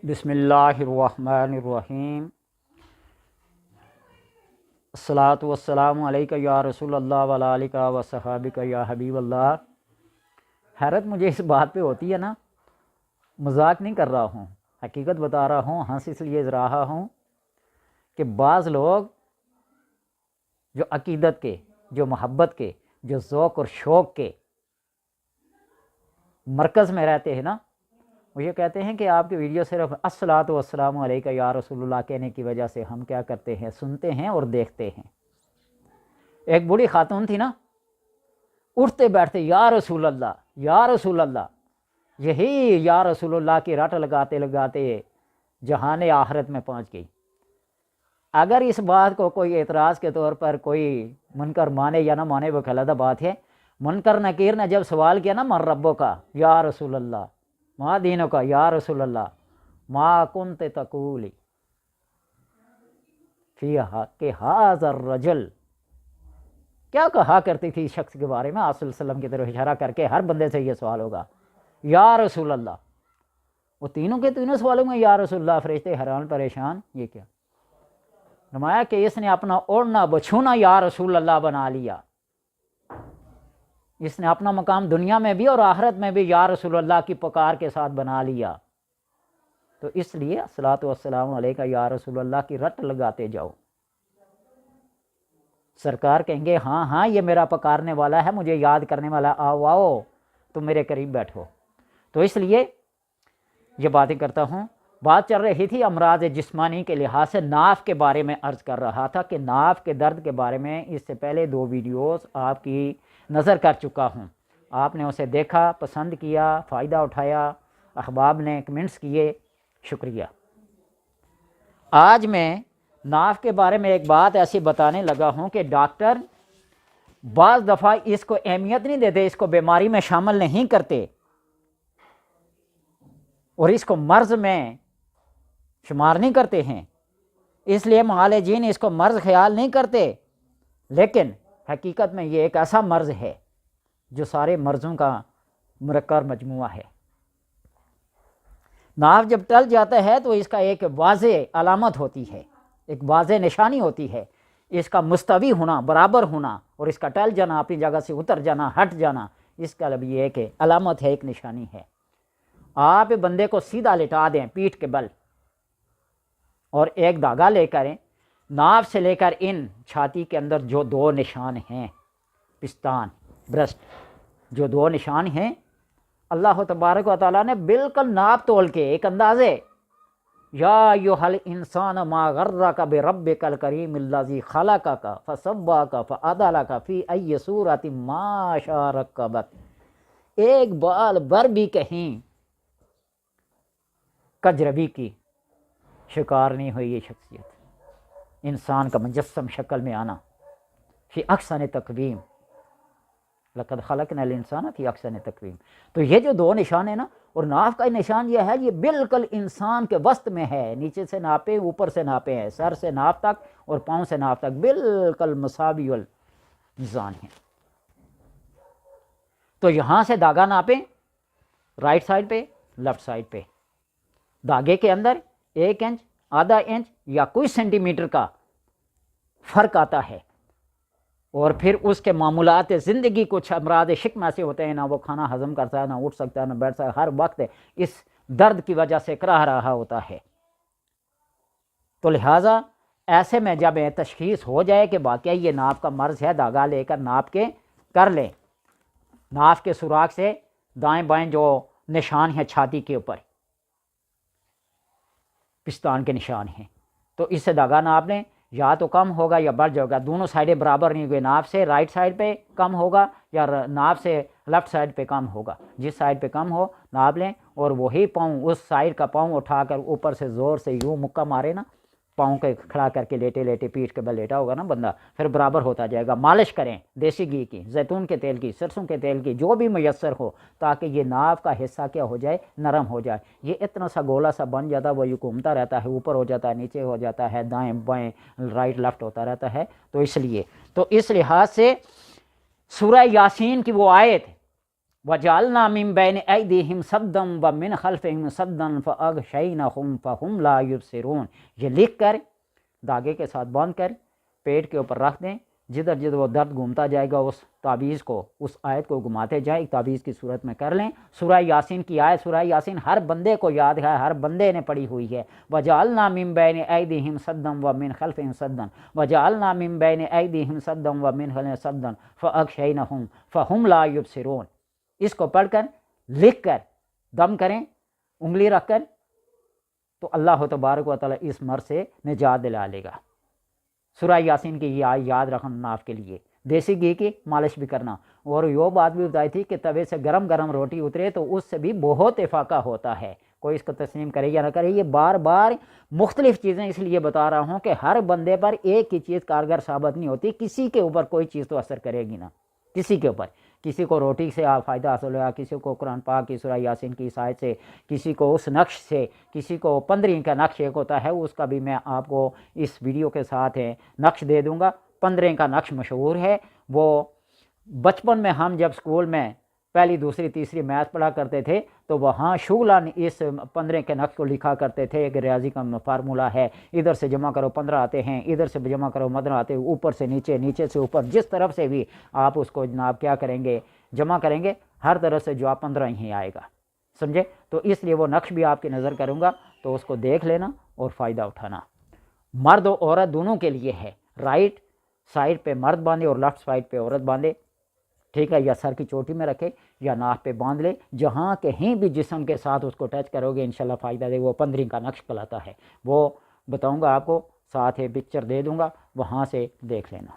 بسم اللہ الرحمن الرحیم۔ الصلاۃ والسلام علیکہ یا رسول اللہ وعلی آلہ و صحابہ یا حبیب اللہ۔ حیرت مجھے اس بات پہ ہوتی ہے نا، مذاق نہیں کر رہا ہوں، حقیقت بتا رہا ہوں، ہنس اس لیے رہا ہوں کہ بعض لوگ جو عقیدت کے، جو محبت کے، جو ذوق اور شوق کے مرکز میں رہتے ہیں نا، وہ یہ کہتے ہیں کہ آپ کی ویڈیو صرف الصلاۃ والسلام علیکہ یا رسول اللہ کہنے کی وجہ سے ہم کیا کرتے ہیں، سنتے ہیں اور دیکھتے ہیں۔ ایک بوڑھی خاتون تھی نا، اٹھتے بیٹھتے یا رسول اللہ یا رسول اللہ، یہی یا رسول اللہ کی رٹ لگاتے لگاتے جہان آخرت میں پہنچ گئی۔ اگر اس بات کو کوئی اعتراض کے طور پر کوئی منکر مانے یا نہ مانے وہ علیحدہ بات ہے۔ منکر نکیر نے جب سوال کیا نا من ربوں کا یا رسول اللہ، ما دینوں کا یا رسول اللہ، ما کنت تقولی فی حق ھذا الرجل، کیا کہا کرتی تھی اس شخص کے بارے میں؟ آپ صلی اللہ علیہ وسلم کی طرف اشارہ کر کے ہر بندے سے یہ سوال ہوگا یا رسول اللہ۔ وہ تینوں کے تینوں سوالوں میں یا رسول اللہ، فرشتے حیران پریشان، یہ کیا؟ نمایا کہ اس نے اپنا اوڑھنا بچھونا یا رسول اللہ بنا لیا۔ اس نے اپنا مقام دنیا میں بھی اور آخرت میں بھی یا رسول اللہ کی پکار کے ساتھ بنا لیا۔ تو اس لیے الصلاۃ والسلام علیکہ یا رسول اللہ کی رٹ لگاتے جاؤ۔ سرکار کہیں گے ہاں ہاں یہ میرا پکارنے والا ہے، مجھے یاد کرنے والا، آؤ آؤ تم میرے قریب بیٹھو۔ تو اس لیے یہ باتیں کرتا ہوں۔ بات چل رہی تھی امراض جسمانی کے لحاظ سے، ناف کے بارے میں عرض کر رہا تھا کہ ناف کے درد کے بارے میں اس سے پہلے 2 ویڈیوز آپ کی نظر کر چکا ہوں۔ آپ نے اسے دیکھا، پسند کیا، فائدہ اٹھایا، احباب نے کمنٹس کیے، شکریہ۔ آج میں ناف کے بارے میں ایک بات ایسی بتانے لگا ہوں کہ ڈاکٹر بعض دفعہ اس کو اہمیت نہیں دیتے، اس کو بیماری میں شامل نہیں کرتے اور اس کو مرض میں شمار نہیں کرتے ہیں، اس لیے معالجین اس کو مرض خیال نہیں کرتے، لیکن حقیقت میں یہ ایک ایسا مرض ہے جو سارے مرضوں کا مرکب مجموعہ ہے۔ ناف جب ٹل جاتا ہے تو اس کا ایک واضح علامت ہوتی ہے، ایک واضح نشانی ہوتی ہے، اس کا مستوی ہونا، برابر ہونا، اور اس کا ٹل جانا، اپنی جگہ سے اتر جانا، ہٹ جانا، اس کا بھی یہ ایک علامت ہے، ایک نشانی ہے۔ آپ بندے کو سیدھا لٹا دیں پیٹھ کے بل اور ایک دھاگا لے کر ناف سے لے کر ان چھاتی کے اندر جو 2 نشان ہیں، پستان، برسٹ، جو 2 نشان ہیں، اللہ تبارک و تعالیٰ نے بالکل ناپ تول کے ایک اندازے، یا ایھا الانسان ما غرک بربک الکریم الذی خلقک فسواک فعدلک فی ای صورۃ ما شاء رکبک، ایک بال بر بھی کہیں کجروی کی شکار نہیں ہوئی یہ شخصیت، انسان کا مجسم شکل میں آنا، فی احسن تقویم، لقد خلقنا الانسان فی احسن تقویم۔ تو یہ جو 2 نشان ہیں نا، اور ناف کا نشان یہ ہے، یہ بالکل انسان کے وسط میں ہے، نیچے سے ناپے اوپر سے ناپے ہیں، سر سے ناف تک اور پاؤں سے ناف تک بالکل مساوی المیزان ہے۔ تو یہاں سے دھاگا ناپیں، رائٹ سائڈ پہ، لیفٹ سائڈ پہ، دھاگے کے اندر 1 انچ، آدھا انچ یا کوئی سینٹی میٹر کا فرق آتا ہے، اور پھر اس کے معمولات زندگی، کچھ امراض شکم ایسے ہوتے ہیں، نہ وہ کھانا ہضم کرتا ہے، نہ اٹھ سکتا ہے، نہ بیٹھ سکتا ہے، ہر وقت اس درد کی وجہ سے کراہ رہا ہوتا ہے۔ تو لہٰذا ایسے میں جب تشخیص ہو جائے کہ واقعی یہ ناف کا مرض ہے، دھاگا لے کر ناپ کے کر لیں، ناف کے سوراخ سے دائیں بائیں جو نشان ہیں چھاتی کے اوپر، پستان کے نشان ہیں، تو اس سے دھاگا ناپ لیں، یا تو کم ہوگا یا بڑھ جائے گا، دونوں سائڈیں برابر نہیں ہوئے، ناف سے رائٹ سائڈ پہ کم ہوگا یا ناف سے لیفٹ سائڈ پہ کم ہوگا، جس سائڈ پہ کم ہو ناپ لیں، اور وہی پاؤں، اس سائڈ کا پاؤں اٹھا کر اوپر سے زور سے یوں مکہ مارے نا، پاؤں کے کھڑا کر کے لیٹے لیٹے پیٹھ کے بل لیٹا ہوگا نا بندہ، پھر برابر ہوتا جائے گا۔ مالش کریں دیسی گھی کی، زیتون کے تیل کی، سرسوں کے تیل کی، جو بھی میسر ہو، تاکہ یہ ناف کا حصہ کیا ہو جائے، نرم ہو جائے۔ یہ اتنا سا گولا سا بن جاتا ہے، وہ یوں گھومتا رہتا ہے، اوپر ہو جاتا ہے، نیچے ہو جاتا ہے، دائیں بائیں رائٹ لیفٹ ہوتا رہتا ہے۔ تو اس لحاظ سے سورہ یاسین کی وہ آیت وجعلنا من بین ایدیہم سدا ومن خلفہم سدا فاغشیناہم فہم لا یبصرون، یہ لکھ کر دھاگے کے ساتھ باندھ کر پیٹ کے اوپر رکھ دیں، جدھر جدھر وہ درد گھومتا جائے گا اس تعویذ کو، اس آیت کو گھماتے جائیں، ایک تعویذ کی صورت میں کر لیں۔ سورہ یاسین کی آیت، سورہ یاسین ہر بندے کو یاد ہے، ہر بندے نے پڑھی ہوئی ہے۔ وجعلنا من بین ایدیہم سدا ومن خلفہم سدا وجعلنا من بین ایدیہم سدا ومن خلفہم سدا فاغشیناہم فہم لا یبصرون، اس کو پڑھ کر لکھ کر دم کریں انگلی رکھ کر، تو اللہ تبارک و تعالیٰ اس مرض سے نجات دلا لے گا۔ سورہ یاسین کی یہ آیت یاد رکھنا ناف کے لیے، دیسی گھی کی مالش بھی کرنا، اور یہ بات بھی بتائی تھی کہ توے سے گرم گرم روٹی اترے تو اس سے بھی بہت افاقہ ہوتا ہے، کوئی اس کو تسلیم کرے یا نہ کرے۔ یہ بار بار مختلف چیزیں اس لیے بتا رہا ہوں کہ ہر بندے پر ایک ہی چیز کارگر ثابت نہیں ہوتی، کسی کے اوپر کوئی چیز تو اثر کرے گی نا، کسی کے اوپر، کسی کو روٹی سے فائدہ حاصل ہوا، کسی کو قرآن پاک کی سورہ یاسین کی اس آیت سے، کسی کو اس نقش سے، کسی کو 15 کا نقش ایک ہوتا ہے، اس کا بھی میں آپ کو اس ویڈیو کے ساتھ نقش دے دوں گا۔ 15 کا نقش مشہور ہے، وہ بچپن میں ہم جب اسکول میں پہلی دوسری تیسری میتھ پڑھا کرتے تھے تو وہاں شغلہ نے اس 15 کے نقش کو لکھا کرتے تھے۔ ایک ریاضی کا فارمولہ ہے، ادھر سے جمع کرو 15 آتے ہیں، ادھر سے جمع کرو 15 آتے ہیں، اوپر سے نیچے، نیچے سے اوپر، جس طرف سے بھی آپ اس کو جناب کیا کریں گے، جمع کریں گے، ہر طرف سے جواب 15 ہی آئے گا، سمجھے؟ تو اس لیے وہ نقش بھی آپ کی نظر کروں گا، تو اس کو دیکھ لینا اور فائدہ اٹھانا۔ مرد و عورت دونوں کے لیے ہے، رائٹ سائڈ پہ مرد باندھے اور لیفٹ سائڈ پہ عورت باندھے، ٹھیک ہے، یا سر کی چوٹی میں رکھے یا ناف پہ باندھ لے، جہاں کہیں بھی جسم کے ساتھ اس کو ٹچ کرو گے انشاءاللہ فائدہ دے۔ وہ 15 کا نقش کہلاتا ہے، وہ بتاؤں گا آپ کو، ساتھ پکچر دے دوں گا، وہاں سے دیکھ لینا۔